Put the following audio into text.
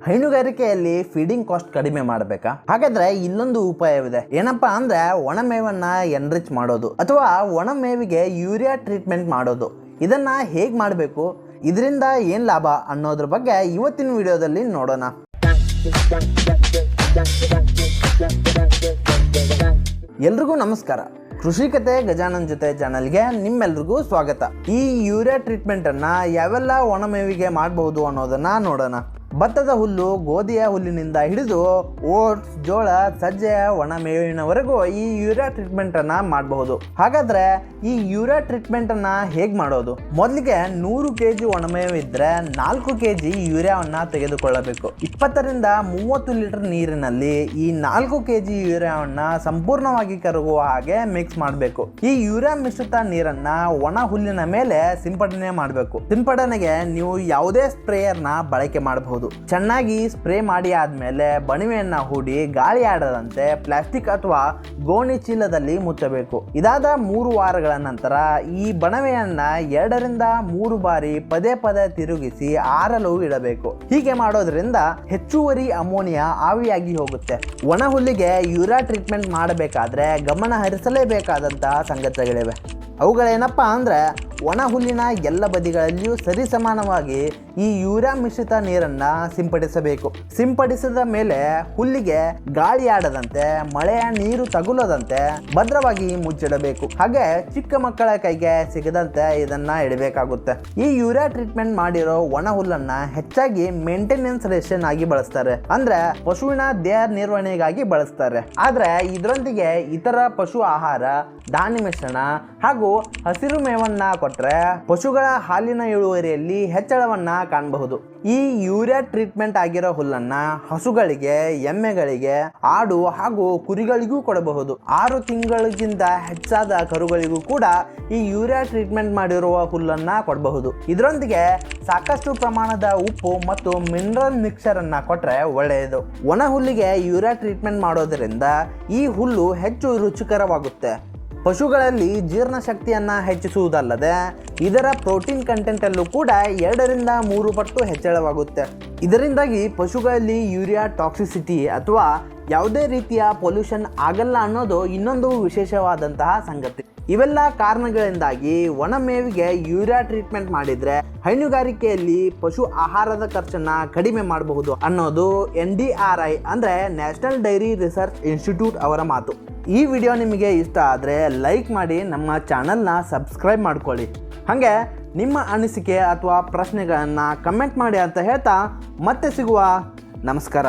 ಹೈನುಗಾರಿಕೆಯಲ್ಲಿ feeding cost ಕಡಿಮೆ ಮಾಡಬೇಕಾ? ಹಾಗಾದ್ರೆ ಇಲ್ಲೊಂದು ಉಪಾಯವಿದೆ. ಏನಪ್ಪಾ ಅಂದ್ರೆ ಒಣ ಮೇವನ್ನ ಎನ್ರಿಚ್ ಮಾಡೋದು ಅಥವಾ ಒಣ ಮೇವಿಗೆ ಯೂರಿಯಾ ಟ್ರೀಟ್ಮೆಂಟ್ ಮಾಡೋದು. ಇದನ್ನ ಹೇಗ್ ಮಾಡಬೇಕು, ಇದರಿಂದ ಏನ್ ಲಾಭ ಅನ್ನೋದ್ರ ಬಗ್ಗೆ ಇವತ್ತಿನ ವಿಡಿಯೋದಲ್ಲಿ ನೋಡೋಣ. ಎಲ್ರಿಗೂ ನಮಸ್ಕಾರ. ಕೃಷಿಕತೆ ಗಜಾನನ್ ಜೊತೆ ಚಾನಲ್ಗೆ ನಿಮ್ಮೆಲ್ರಿಗೂ ಸ್ವಾಗತ. ಈ ಯೂರಿಯಾ ಟ್ರೀಟ್ಮೆಂಟ್ ಅನ್ನ ಯಾವೆಲ್ಲ ಒಣ ಮೇವಿಗೆ ಮಾಡಬಹುದು ಅನ್ನೋದನ್ನ ನೋಡೋಣ. ಭತ್ತದ ಹುಲ್ಲು, ಗೋಧಿಯ ಹುಲ್ಲಿನಿಂದ ಹಿಡಿದು ಓಟ್ಸ್, ಜೋಳ, ಸಜ್ಜೆಯ ಒಣ ಮೇವಿನವರೆಗೂ ಈ ಯೂರಿಯಾ ಟ್ರೀಟ್ಮೆಂಟ್ ಅನ್ನ ಮಾಡಬಹುದು. ಹಾಗಾದ್ರೆ ಈ ಯೂರಿಯಾ ಟ್ರೀಟ್ಮೆಂಟ್ ಅನ್ನ ಹೇಗ್ ಮಾಡೋದು? ಮೊದಲಿಗೆ 100 kg ಒಣಮೇವು ಇದ್ರೆ 4 kg ಯೂರಿಯಾವನ್ನ ತೆಗೆದುಕೊಳ್ಳಬೇಕು. 20 ರಿಂದ 30 ಲೀಟರ್ ನೀರಿನಲ್ಲಿ ಈ 4 kg ಯೂರಿಯಾವನ್ನ ಸಂಪೂರ್ಣವಾಗಿ ಕರಗುವ ಹಾಗೆ ಮಿಕ್ಸ್ ಮಾಡಬೇಕು. ಈ ಯೂರಿಯಾ ಮಿಶ್ರಿತ ನೀರನ್ನ ಒಣ ಹುಲ್ಲಿನ ಮೇಲೆ ಸಿಂಪಡಣೆ ಮಾಡಬೇಕು. ಸಿಂಪಡಣೆಗೆ ನೀವು ಯಾವುದೇ ಸ್ಪ್ರೇಯರ್ನ ಬಳಕೆ ಮಾಡಬಹುದು. ಚೆನ್ನಾಗಿ ಸ್ಪ್ರೇ ಮಾಡಿ ಆದ್ಮೇಲೆ ಬಣವೆಯನ್ನ ಹೂಡಿ ಗಾಳಿ ಆಡದಂತೆ ಪ್ಲಾಸ್ಟಿಕ್ ಅಥವಾ ಗೋಣಿ ಚೀಲದಲ್ಲಿ ಮುಚ್ಚಬೇಕು. ಇದಾದ 3 ವಾರಗಳ ನಂತರ ಈ ಬಣವೆಯನ್ನ 2 ರಿಂದ 3 ಬಾರಿ ಪದೇ ಪದೇ ತಿರುಗಿಸಿ ಆರಲು ಇಡಬೇಕು. ಹೀಗೆ ಮಾಡೋದ್ರಿಂದ ಹೆಚ್ಚುವರಿ ಅಮೋನಿಯಾ ಆವಿಯಾಗಿ ಹೋಗುತ್ತೆ. ಒಣ ಹುಲ್ಲಿಗೆ ಯೂರಿಯಾ ಟ್ರೀಟ್ಮೆಂಟ್ ಮಾಡಬೇಕಾದ್ರೆ ಗಮನ ಹರಿಸಲೇಬೇಕಾದಂತಹ ಸಂಗತಿಗಳಿವೆ. ಅವುಗಳೇನಪ್ಪಾ ಅಂದ್ರೆ ಒಣ ಹುಲ್ಲಿನ ಎಲ್ಲ ಬದಿಗಳಲ್ಲಿಯೂ ಸರಿಸಮಾನವಾಗಿ ಈ ಯೂರಿಯಾ ಮಿಶ್ರಿತ ನೀರನ್ನ ಸಿಂಪಡಿಸಬೇಕು. ಸಿಂಪಡಿಸಿದ ಮೇಲೆ ಹುಲ್ಲಿಗೆ ಗಾಳಿ ಆಡದಂತೆ, ಮಳೆಯ ನೀರು ತಗುಲದಂತೆ ಭದ್ರವಾಗಿ ಮುಚ್ಚಿಡಬೇಕು. ಹಾಗೆ ಚಿಕ್ಕ ಮಕ್ಕಳ ಕೈಗೆ ಸಿಗದಂತೆ ಇದನ್ನ ಇಡಬೇಕಾಗುತ್ತೆ. ಈ ಯೂರಿಯಾ ಟ್ರೀಟ್ಮೆಂಟ್ ಮಾಡಿರೋ ಒಣ ಹುಲ್ಲನ್ನ ಹೆಚ್ಚಾಗಿ ಮೇಂಟೆನೆನ್ಸ್ ರೇಷನ್ ಆಗಿ ಬಳಸ್ತಾರೆ. ಅಂದ್ರೆ ಪಶುವಿನ ದೇಹ ನಿರ್ವಹಣೆಗಾಗಿ ಬಳಸ್ತಾರೆ. ಆದ್ರೆ ಇದರೊಂದಿಗೆ ಇತರ ಪಶು ಆಹಾರ, ಧಾನ್ಯ ಮಿಶ್ರಣ ಹಾಗೂ ಹಸಿರು ಮೇವನ್ನ ಕೊಟ್ರೆ ಪಶುಗಳ ಹಾಲಿನ ಇಳುವರಿಯಲ್ಲಿ ಹೆಚ್ಚಳವನ್ನ ಕಾಣಬಹುದು. ಈ ಯೂರಿಯಾ ಟ್ರೀಟ್ಮೆಂಟ್ ಆಗಿರೋ ಹುಲ್ಲನ್ನ ಹಸುಗಳಿಗೆ, ಎಮ್ಮೆಗಳಿಗೆ, ಆಡು ಹಾಗೂ ಕುರಿಗಳಿಗೂ ಕೊಡಬಹುದು. 6 ತಿಂಗಳಿಗಿಂತ ಹೆಚ್ಚಾದ ಕರುಗಳಿಗೂ ಕೂಡ ಈ ಯೂರಿಯಾ ಟ್ರೀಟ್ಮೆಂಟ್ ಮಾಡಿರುವ ಹುಲ್ಲನ್ನ ಕೊಡಬಹುದು. ಇದರೊಂದಿಗೆ ಸಾಕಷ್ಟು ಪ್ರಮಾಣದ ಉಪ್ಪು ಮತ್ತು ಮಿನರಲ್ ಮಿಕ್ಸರ್ ಅನ್ನ ಕೊಟ್ರೆ ಒಳ್ಳೆಯದು. ಒಣ ಹುಲ್ಲಿಗೆ ಯೂರಿಯಾ ಟ್ರೀಟ್ಮೆಂಟ್ ಮಾಡೋದ್ರಿಂದ ಈ ಹುಲ್ಲು ಹೆಚ್ಚು ರುಚಿಕರವಾಗುತ್ತೆ. ಪಶುಗಳಲ್ಲಿ ಜೀರ್ಣಶಕ್ತಿಯನ್ನ ಹೆಚ್ಚಿಸುವುದಲ್ಲದೆ ಇದರ ಪ್ರೋಟೀನ್ ಕಂಟೆಂಟ್ ಅಲ್ಲೂ ಕೂಡ 2 ರಿಂದ 3 ಪಟ್ಟು ಹೆಚ್ಚಳವಾಗುತ್ತೆ. ಇದರಿಂದಾಗಿ ಪಶುಗಳಲ್ಲಿ ಯೂರಿಯಾ ಟಾಕ್ಸಿಸಿಟಿ ಅಥವಾ ಯಾವುದೇ ರೀತಿಯ ಪೊಲ್ಯೂಷನ್ ಆಗಲ್ಲ ಅನ್ನೋದು ಇನ್ನೊಂದು ವಿಶೇಷವಾದಂತಹ ಸಂಗತಿ. ಇವೆಲ್ಲ ಕಾರಣಗಳಿಂದಾಗಿ ಒಣ ಮೇವಿಗೆ ಯೂರಿಯಾ ಟ್ರೀಟ್ಮೆಂಟ್ ಮಾಡಿದ್ರೆ ಹೈನುಗಾರಿಕೆಯಲ್ಲಿ ಪಶು ಆಹಾರದ ಖರ್ಚನ್ನ ಕಡಿಮೆ ಮಾಡಬಹುದು ಅನ್ನೋದು NDRI ಅಂದ್ರೆ ನ್ಯಾಷನಲ್ ಡೈರಿ ರಿಸರ್ಚ್ ಇನ್ಸ್ಟಿಟ್ಯೂಟ್ ಅವರ ಮಾತು. ಈ ವಿಡಿಯೋ ನಿಮಗೆ ಇಷ್ಟ ಆದರೆ ಲೈಕ್ ಮಾಡಿ, ನಮ್ಮ ಚಾನಲ್ನ ಸಬ್ಸ್ಕ್ರೈಬ್ ಮಾಡ್ಕೊಳ್ಳಿ. ಹಾಗೆ ನಿಮ್ಮ ಅನಿಸಿಕೆ ಅಥವಾ ಪ್ರಶ್ನೆಗಳನ್ನು ಕಮೆಂಟ್ ಮಾಡಿ ಅಂತ ಹೇಳ್ತಾ ಮತ್ತೆ ಸಿಗುವ. ನಮಸ್ಕಾರ.